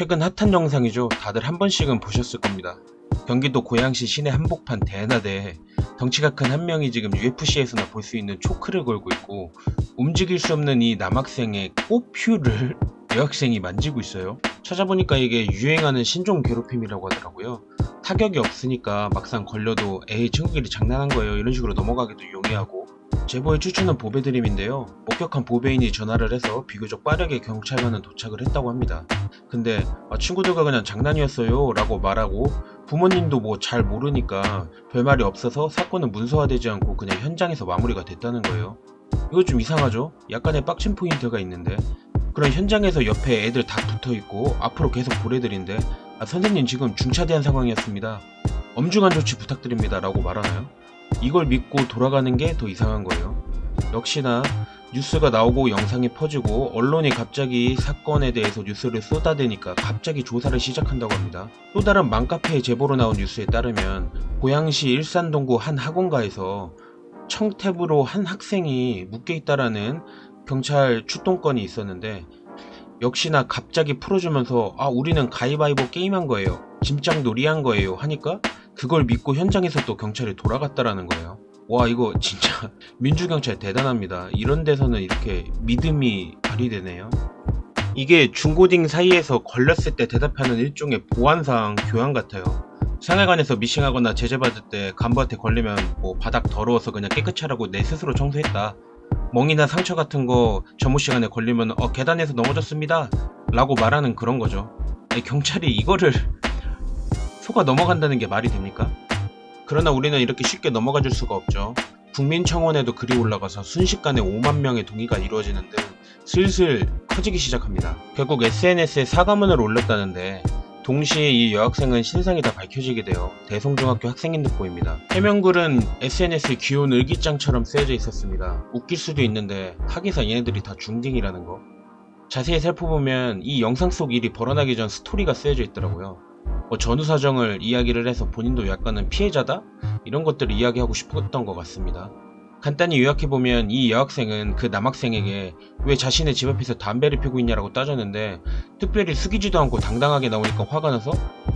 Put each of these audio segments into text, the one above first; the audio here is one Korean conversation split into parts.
최근 핫한 영상이죠. 다들 한 번씩은 보셨을 겁니다. 경기도 고양시 시내 한복판 대나대에 덩치가 큰 한 명이 지금 UFC에서나 볼 수 있는 초크를 걸고 있고, 움직일 수 없는 이 남학생의 꽃퓨를 여학생이 만지고 있어요. 찾아보니까 이게 유행하는 신종 괴롭힘이라고 하더라고요. 타격이 없으니까 막상 걸려도 에이 친구끼리 장난한 거예요 이런 식으로 넘어가기도 용이하고, 제보의 추천은 보배드림인데요. 목격한 보배인이 전화를 해서 비교적 빠르게 경찰관은 도착을 했다고 합니다. 근데 친구들과 그냥 장난이었어요 라고 말하고, 부모님도 뭐 잘 모르니까 별말이 없어서 사건은 문서화되지 않고 그냥 현장에서 마무리가 됐다는 거예요. 이거 좀 이상하죠? 약간의 빡친 포인트가 있는데, 그런 현장에서 옆에 애들 다 붙어있고 앞으로 계속 보내드린데 선생님 지금 중차대한 상황이었습니다, 엄중한 조치 부탁드립니다 라고 말하나요? 이걸 믿고 돌아가는 게 더 이상한 거예요. 역시나 뉴스가 나오고 영상이 퍼지고 언론이 갑자기 사건에 대해서 뉴스를 쏟아대니까 갑자기 조사를 시작한다고 합니다. 또 다른 맘카페의 제보로 나온 뉴스에 따르면 고양시 일산동구 한 학원가에서 청탭으로 한 학생이 묶여있다라는 경찰 출동건이 있었는데, 역시나 갑자기 풀어주면서 우리는 가위바위보 게임한 거예요, 짐짝 놀이한 거예요 하니까 그걸 믿고 현장에서 또 경찰이 돌아갔다라는 거예요. 와, 이거 진짜 민주경찰 대단합니다. 이런 데서는 이렇게 믿음이 발휘되네요. 이게 중고딩 사이에서 걸렸을 때 대답하는 일종의 보안상 교환 같아요. 생활관에서 미싱하거나 제재받을 때 간부한테 걸리면 뭐 바닥 더러워서 그냥 깨끗이 하라고 내 스스로 청소했다, 멍이나 상처 같은 거 점호 시간에 걸리면 계단에서 넘어졌습니다 라고 말하는 그런 거죠. 아니, 경찰이 이거를 속아 넘어간다는 게 말이 됩니까? 그러나 우리는 이렇게 쉽게 넘어가 줄 수가 없죠. 국민청원에도 글이 올라가서 순식간에 5만 명의 동의가 이루어지는 등 슬슬 커지기 시작합니다. 결국 SNS에 사과문을 올렸다는데, 동시에 이 여학생은 신상이 다 밝혀지게 되어 대성중학교 학생인 듯 보입니다. 해명글은 SNS에 귀여운 일기장처럼 쓰여져 있었습니다. 웃길 수도 있는데 하기사 얘네들이 다 중딩이라는 거. 자세히 살펴보면 이 영상 속 일이 벌어나기 전 스토리가 쓰여져 있더라고요. 전후 사정을 이야기를 해서 본인도 약간은 피해자다? 이런 것들을 이야기하고 싶었던 것 같습니다. 간단히 요약해보면 이 여학생은 그 남학생에게 왜 자신의 집 앞에서 담배를 피우고 있냐라고 따졌는데, 특별히 숙이지도 않고 당당하게 나오니까 화가 나서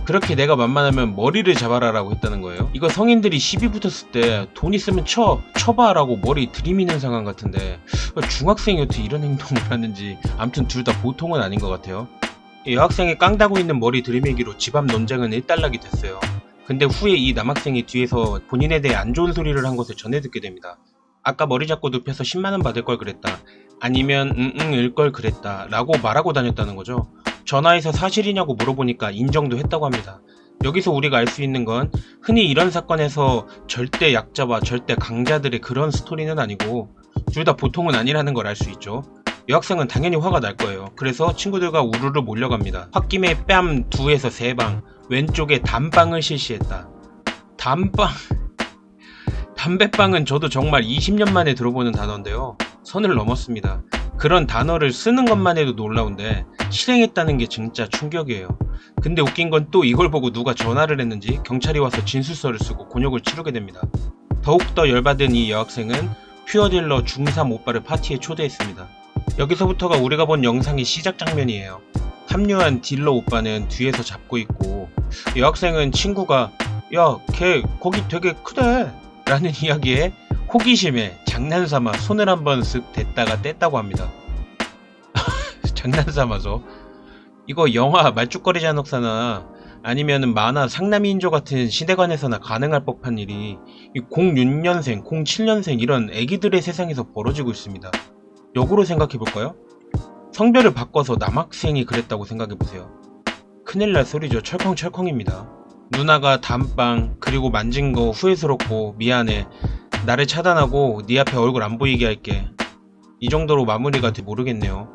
그렇게 내가 만만하면 머리를 잡아라 라고 했다는 거예요. 이거 성인들이 시비 붙었을 때 돈 있으면 쳐봐 라고 머리 들이미는 상황 같은데, 중학생이 어떻게 이런 행동을 하는지 아무튼 둘 다 보통은 아닌 것 같아요. 여학생이 깡다고 있는 머리 들이밀기로 집 앞 논쟁은 일단락이 됐어요. 근데 후에 이 남학생이 뒤에서 본인에 대해 안 좋은 소리를 한 것을 전해 듣게 됩니다. 아까 머리 잡고 눕혀서 10만원 받을 걸 그랬다, 아니면 을 걸 그랬다 라고 말하고 다녔다는 거죠. 전화해서 사실이냐고 물어보니까 인정도 했다고 합니다. 여기서 우리가 알 수 있는 건 흔히 이런 사건에서 절대 약자와 절대 강자들의 그런 스토리는 아니고 둘 다 보통은 아니라는 걸 알 수 있죠. 여학생은 당연히 화가 날 거예요. 그래서 친구들과 우르르 몰려갑니다. 홧김에 뺨 2에서 3방, 왼쪽에 담빵을 실시했다. 담빵... 담배빵은 저도 정말 20년 만에 들어보는 단어인데요. 선을 넘었습니다. 그런 단어를 쓰는 것만 해도 놀라운데 실행했다는 게 진짜 충격이에요. 근데 웃긴 건 또 이걸 보고 누가 전화를 했는지 경찰이 와서 진술서를 쓰고 곤욕을 치르게 됩니다. 더욱더 열받은 이 여학생은 퓨어딜러 중3 오빠를 파티에 초대했습니다. 여기서부터가 우리가 본 영상의 시작 장면이에요. 합류한 딜러 오빠는 뒤에서 잡고 있고, 여학생은 친구가 야, 걔 거기 되게 크대 라는 이야기에 호기심에 장난삼아 손을 한번 쓱 댔다가 뗐다고 합니다. 장난삼아서. 이거 영화 말죽거리 잔혹사나 아니면은 만화 상남이인조 같은 시대관에서나 가능할 법한 일이 06년생, 07년생 이런 애기들의 세상에서 벌어지고 있습니다. 역으로 생각해볼까요? 성별을 바꿔서 남학생이 그랬다고 생각해보세요. 큰일날 소리죠. 철컹철컹입니다. 누나가 담빵 그리고 만진 거 후회스럽고 미안해, 나를 차단하고 네 앞에 얼굴 안 보이게 할게, 이 정도로 마무리가 돼 모르겠네요.